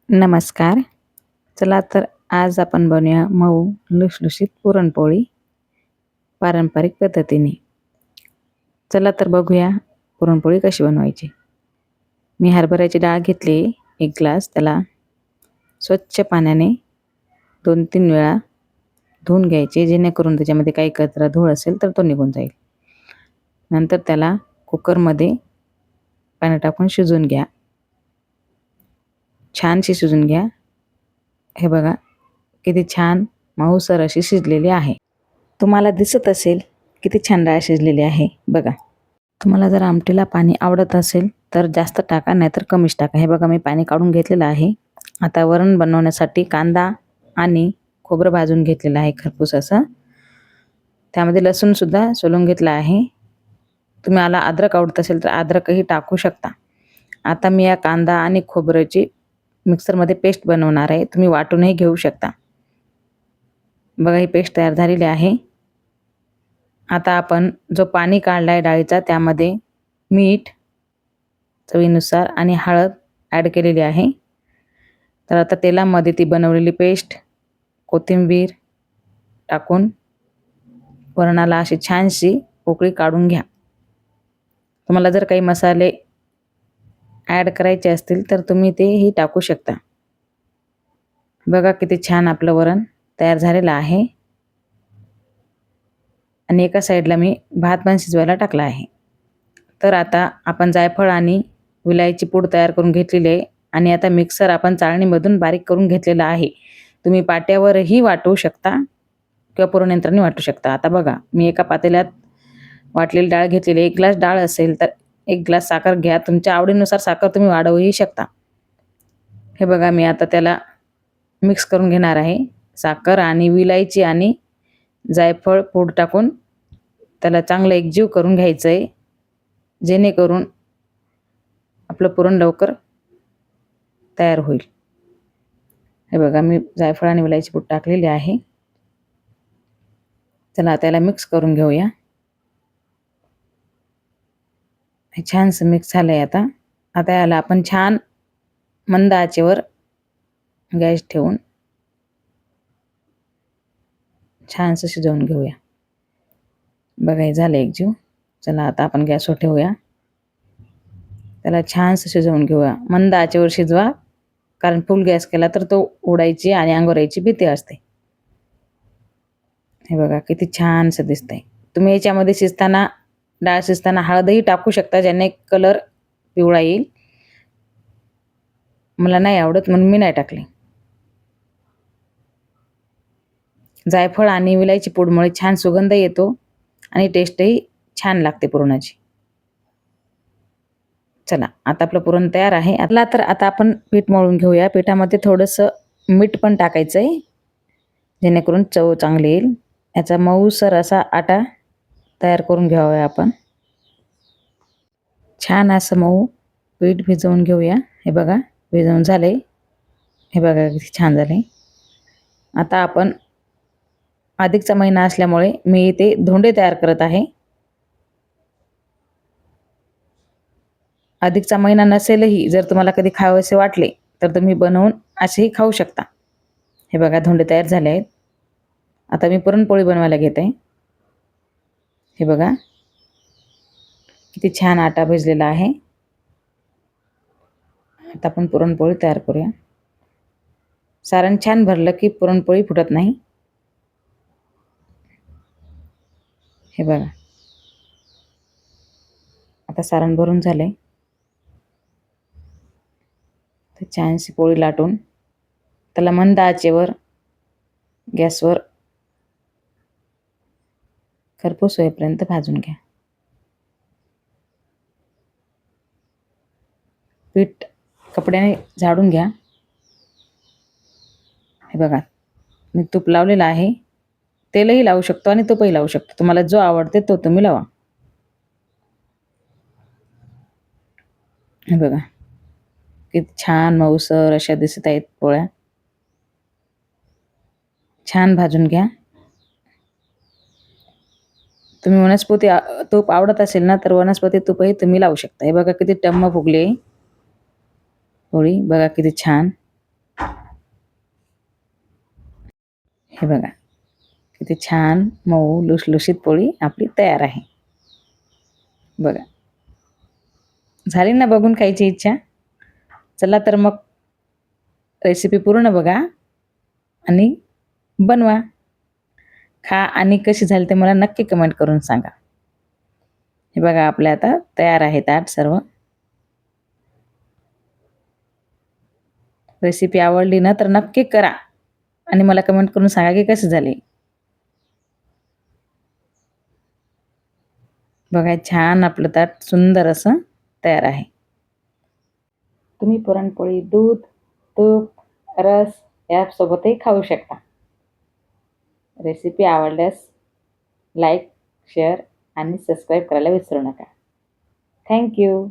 नमस्कार. चला तर आज आपण बनवूया मऊ लुसलुशीत पुरणपोळी पारंपरिक पद्धतीने. चला तर बघूया पुरणपोळी कशी बनवायची. मी हरभऱ्याची डाळ घेतली 1 ग्लास. त्याला स्वच्छ पाण्याने 2-3 वेळा धुवून घ्यायचे, जेणेकरून त्याच्यामध्ये काही कचरा धूळ असेल तर तो निघून जाईल. नंतर त्याला कुकरमध्ये पाणी टाकून शिजवून घ्या. छानशी शिजवून घ्या. हे बघा किती छान मऊसर अशी शिजलेली आहे. तुम्हाला दिसत असेल किती छान डाळ शिजलेली आहे बघा. तुम्हाला जर आमटीला पाणी आवडत असेल तर जास्त टाका, नाहीतर कमीच टाका. हे बघा मी पाणी काढून घेतलेलं आहे. आता वरण बनवण्यासाठी कांदा आणि खोबरं भाजून घेतलेलं आहे खरपूस असं. त्यामध्ये लसूण सुद्धा सोलून घेतला आहे. तुम्हाला अद्रक आवडत असेल तर अद्रकही टाकू शकता. आता मी या कांदा आणि खोबऱ्याची मिक्सरमध्ये पेस्ट बनवणार आहे. तुम्ही वाटूनही घेऊ शकता. बघा ही पेस्ट तयार झालेली आहे. आता आपण जो पाणी काढला आहे डाळीचा त्यामध्ये मीठ चवीनुसार आणि हळद ॲड केलेली आहे. तर आता तेलामध्ये ती बनवलेली पेस्ट, कोथिंबीर टाकून वरणाला अशी छानशी पोकळी काढून घ्या. तुम्हाला जर काही मसाले ॲड करायचे असतील तर तुम्ही तेही टाकू शकता. बघा किती छान आपलं वरण तयार झालेलं आहे. आणि एका साईडला मी भात पण शिजवायला टाकला आहे. तर आता आपण जायफळ आणि विलायची पूड तयार करून घेतलेली आहे आणि आता मिक्सर आपण चाळणीमधून बारीक करून घेतलेला आहे. तुम्ही पाट्यावरही वाटू शकता किंवा पुरणयंत्राने वाटू शकता. आता बघा मी एका पातेल्यात वाटलेली डाळ घेतलेली. 1 ग्लास डाळ असेल तर 1 ग्लास साखर घ्या. तुमच्या आवडीनुसार साखर तुम्ही वाढवूही शकता. हे बघा मी आता त्याला मिक्स करून घेणार आहे. साखर आणि विलायची आणि जायफळ पूड टाकून त्याला चांगलं एकजीव करून घ्यायचं आहे, जेणेकरून आपलं पुरण लवकर तयार होईल. हे बघा मी जायफळ आणि विलायची पूड टाकलेली आहे. चला त्याला मिक्स करून घेऊया. हे छानसं मिक्स झालं आहे आता. आता याला आपण छान मंद आचेवर गॅस ठेवून छानसं शिजवून घेऊया. बघा हे झालं एकजीव. चला आता आपण गॅसवर ठेवूया. त्याला छानसं शिजवून घेऊया. मंद आचेवर शिजवा, कारण फुल गॅस केला तर तो उडायची आणि अंगावर यायची भीती असते. हे बघा किती छानसं दिसतंय. तुम्ही याच्यामध्ये शिजताना डाळ शिजताना हळदही टाकू शकता, ज्याने कलर पिवळा येईल. मला नाही आवडत म्हणून मी नाही टाकली. जायफळ आणि विलायची पूडमुळे छान सुगंध येतो आणि टेस्टही छान लागते पुरणाची. चला आता आपलं पुरण तयार आहे. आता आपण पीठ मळून घेऊया. पिठामध्ये थोडंसं मीठ पण टाकायचं आहे, जेणेकरून चव चांगली येईल. याचा मऊसर असा आटा तयार करून घ्यावा आपण. छान असं मऊ पीठ भिजवून घेऊया. हे बघा भिजवून झाले. हे बघा किती छान झाले. आता आपण अधिकचा महिना असल्यामुळे मी इथे धोंडे तयार करत आहे. अधिकचा महिना नसेलही जर तुम्हाला कधी खावेसे वाटले तर तुम्ही बनवून असेही खाऊ शकता. हे बघा धोंडे तयार झाले आहेत. आता मी पुरणपोळी बनवायला घेते. हे बघा किती छान आटा भिजलेला आहे. आता आपण पुरणपोळी तयार करूया. सारण छान भरलं की पुरणपोळी फुटत नाही. हे बघा आता सारण भरून झाले. तर छानशी पोळी लाटून त्याला मंद आचेवर गॅसवर खरपूस होईपर्यंत भाजून घ्या. पीठ कपड्याने झाडून घ्या. हे बघा मी तूप लावलेलं आहे. तेलही लावू शकतो आणि तूपही लावू शकतो. तुम्हाला जो आवडते तो तुम्ही लावा. हे बघा किती छान मऊसर अशा दिसत आहेत पोळ्या. छान भाजून घ्या. तुम्ही वनस्पती तूप आवडत असेल ना तर वनस्पती तूपही तुम्ही लावू शकता. हे बघा किती टम्म फुगली पोळी. बघा किती छान. हे बघा किती छान मऊ लुसलुशीत पोळी आपली तयार आहे. बघा झाली ना बघून खायची इच्छा. चला तर मग रेसिपी पूर्ण बघा आणि बनवा. खा आणि कशी झाली ते मला नक्की कमेंट करून सांगा. हे बघा आपले आता तयार आहे ताट सर्व. रेसिपी आवडली ना तर नक्की करा आणि मला कमेंट करून सांगा की कशी झाली. बघा छान आपलं ताट सुंदर असं तयार आहे. तुम्ही पुरणपोळी दूध, तूप, रस यासोबतही खाऊ शकता. रेसिपी आवडल्यास लाईक, शेअर आणि सबस्क्राईब करायला विसरू नका. Thank you.